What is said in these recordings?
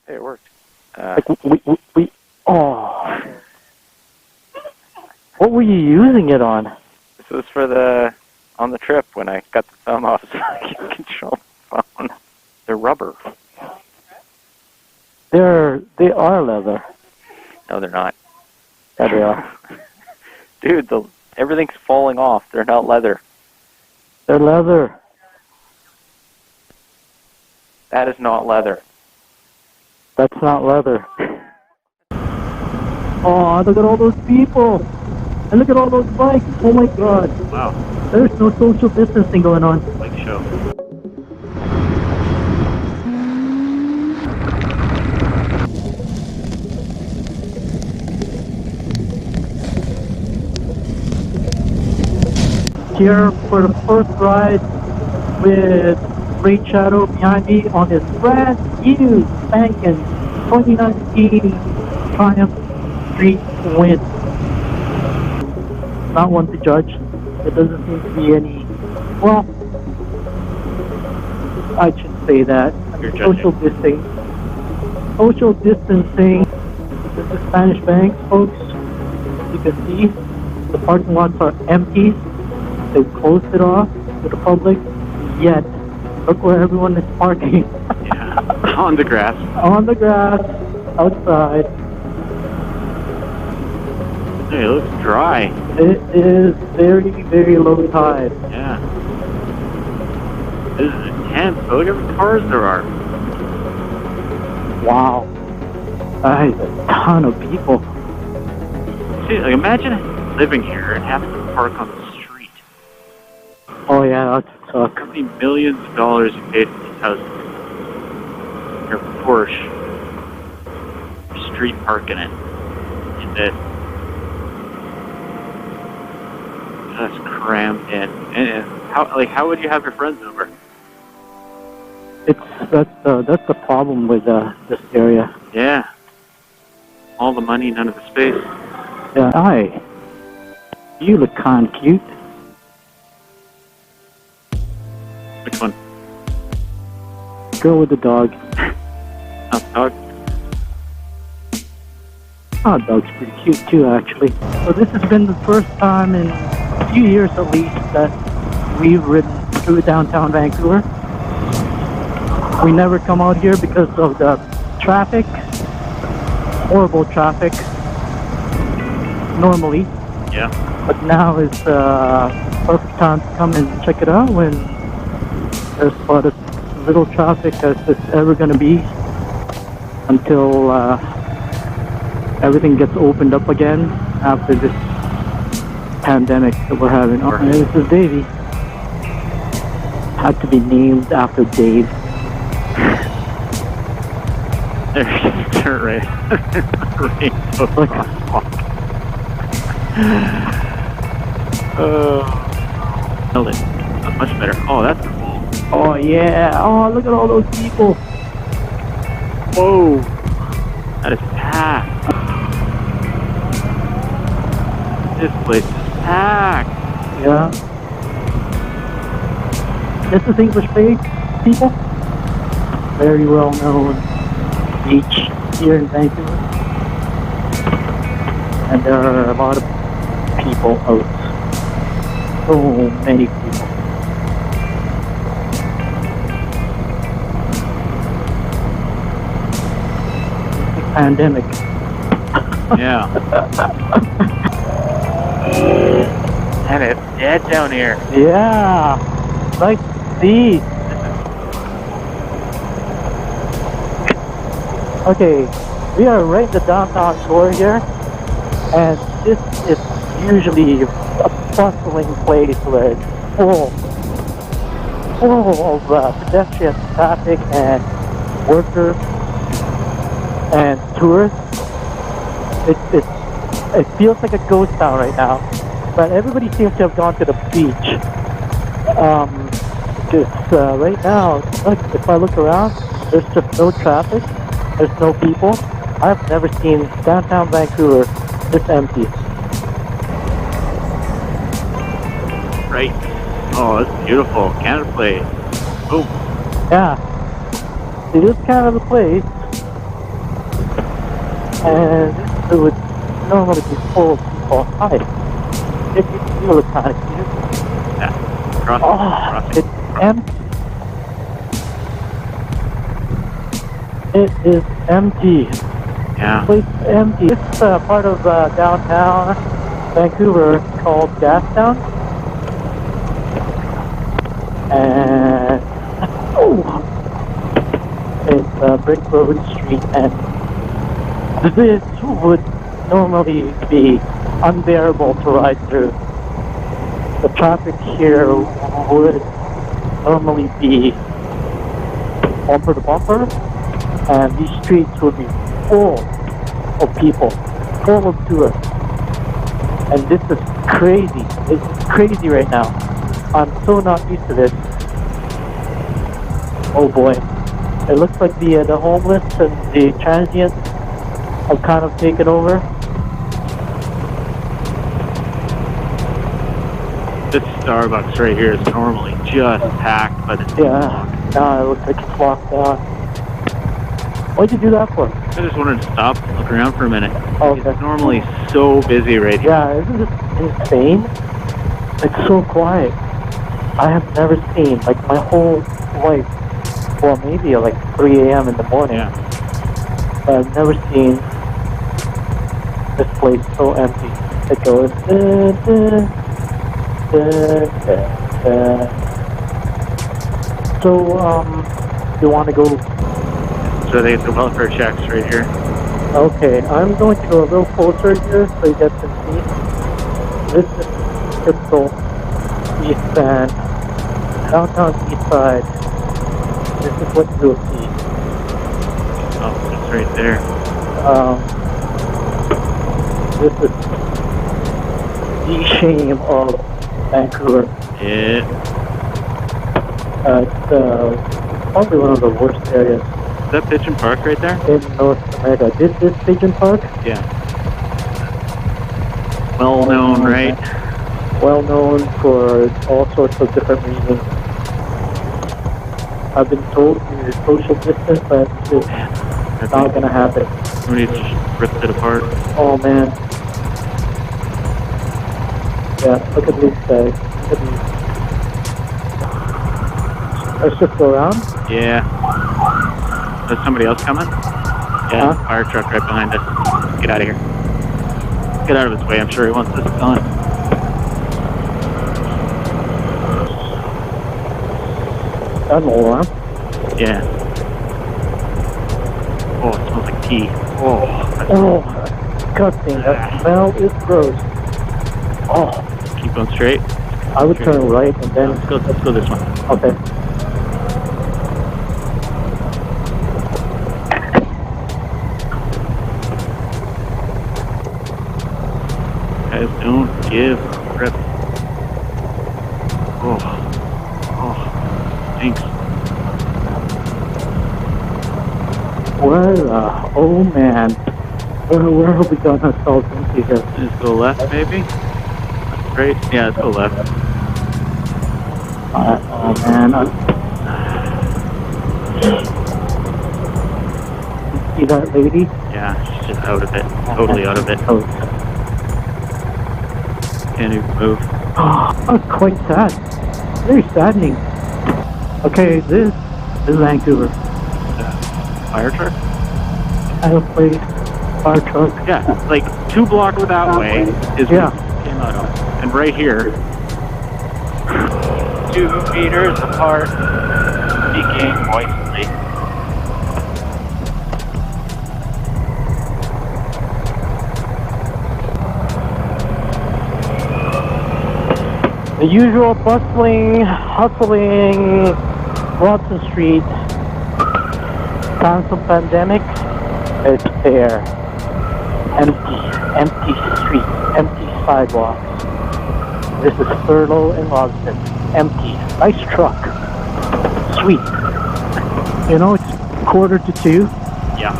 Hey, it worked. Like we oh. What were you using it on? This was for on the trip when I got the thumb off so I can control the phone. They're rubber. They are leather. No, they're not. Yeah, they are. Dude, everything's falling off. They're not leather. They're leather. That is not leather. That's not leather. Oh, look at all those people. And look at all those bikes. Oh my god. Wow. There's no social distancing going on. Bike show. Here for the first ride with Great Shadow behind me on his brand new spanking 2019 Triumph Street Wind. Not one to judge. There doesn't seem to be any, well, I shouldn't say that. Social distancing. Social distancing. This is Spanish Bank, folks. You can see the parking lots are empty. They've closed it off to the public, yet look where everyone is parking. Yeah, on the grass. On the grass, outside. Hey, it looks dry. It is very, very low tide. Yeah. This is intense. Look how many cars there are. Wow. That is a ton of people. See, like, imagine living here and having to park on the street. Oh yeah, that sucks. How many millions of dollars you paid for these houses? Your Porsche. Street parking it. In this. Just crammed in. And how would you have your friends over? That's the problem with this area. Yeah. All the money, none of the space. Yeah, hi. You look kind of cute. Which one? Girl with the dog. Oh, dog. Oh, dog's pretty cute too, actually. So this has been the first time in a few years at least that we've ridden through downtown Vancouver. We never come out here because of the traffic. Horrible traffic. Normally. Yeah. But now is the perfect time to come and check it out when there's about as little traffic as it's ever going to be until everything gets opened up again after this pandemic that we're having. Oh, and this is Davey. Had to be named after Dave. They're right. Like, Held it. That's much better. Oh, that's cool. oh yeah. Oh, look at all those people. Whoa. That is packed. This place is packed. Yeah. This is English Bay, people. Very well known beach here in Vancouver. And there are a lot of people out. So many people. Pandemic. Yeah. And it's dead down here. Yeah. Nice to see. Okay, we are right in the downtown core here, and this is usually a bustling place where it's full of pedestrian traffic and workers and tourists. It feels like a ghost town right now, but everybody seems to have gone to the beach. Because right now, like, if I look around, there's just no traffic. There's no people. I've never seen downtown Vancouver this empty. Right. Oh, that's beautiful. Canada Place. Oh. Yeah. It is kind of a place. And this would normally be full of people. Hi. If you feel it, kind of cute. Yeah. Crossing. It's empty. It is empty. Yeah. The place is empty. It's part of downtown Vancouver called Gastown. And it's Brick Road Street, and this would normally be unbearable to ride through. The traffic here would normally be bumper to bumper, and these streets would be full of people, full of tourists. And this is crazy. It's crazy right now. I'm so not used to this. Oh boy. It looks like the homeless and the transients have kind of taken over. This Starbucks right here is normally just packed, but it's Yeah, now it looks like it's locked down. What'd you do that for? I just wanted to stop, look around for a minute. Okay. It's normally so busy right here. Yeah, isn't this insane? It's so quiet. I have never seen, like my whole life, well maybe like 3 a.m. in the morning, but I've never seen this place so empty. It goes So, you want to go? So they get the welfare checks right here. Okay, I'm going to go a little closer here so you guys can see. This is typical East Van, downtown East Side. This is what you'll see. Oh, it's right there. This is the shame of Vancouver. Yeah. It's probably one of the worst areas Is that Pigeon Park right there? in North America. This Pigeon Park? Yeah. Well known, right? Well known for all sorts of different reasons. I've been told to social distance, but it's not gonna happen. Somebody just ripped it apart. Oh man. Yeah, look at these guys. Look at these. Let's just go around. Yeah. Is somebody else coming? Yeah, Huh? fire truck right behind us. Get out of here. Get out of his way. I'm sure he wants this gone. That's an alarm. Yeah. Oh, it smells like tea. Oh. Oh, disgusting. That smell is gross. Oh, Keep going straight. I would turn right and then... Let's go this one. Okay. Guys, don't give a rip. Oh, thanks. Well, oh man. Where have we gotten ourselves into here? Let's go left, maybe? Right? Yeah, let's go left. Oh man. See that lady? Yeah, she's just out of it. Totally out of it. Oh, Can't even move. that's quite sad. Very saddening. Okay, this is Vancouver. Fire truck? I have played fire truck. Yeah, like 2 blocks that way is Yeah. where we came out of. And right here, 2 meters apart, speaking moistly. The usual bustling, hustling, Watson Street, times of pandemic, it's there. Empty streets, empty sidewalks. This is Thurlow and Logston. Empty. Nice truck. Sweet. You know, it's 1:45. Yeah.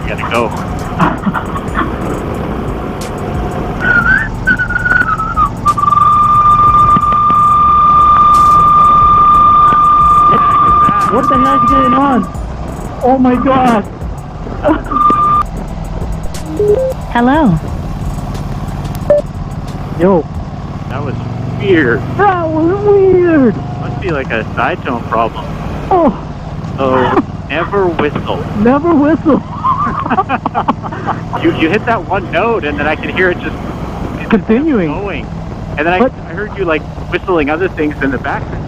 You gotta go. What the hell is going on? Oh my god! Hello. Yo. That was weird. That was weird. Must be like a side tone problem. Oh. So never whistle. Never whistle. You hit that one note, and then I could hear it just Continuing. going. And then I heard you like whistling other things in the background.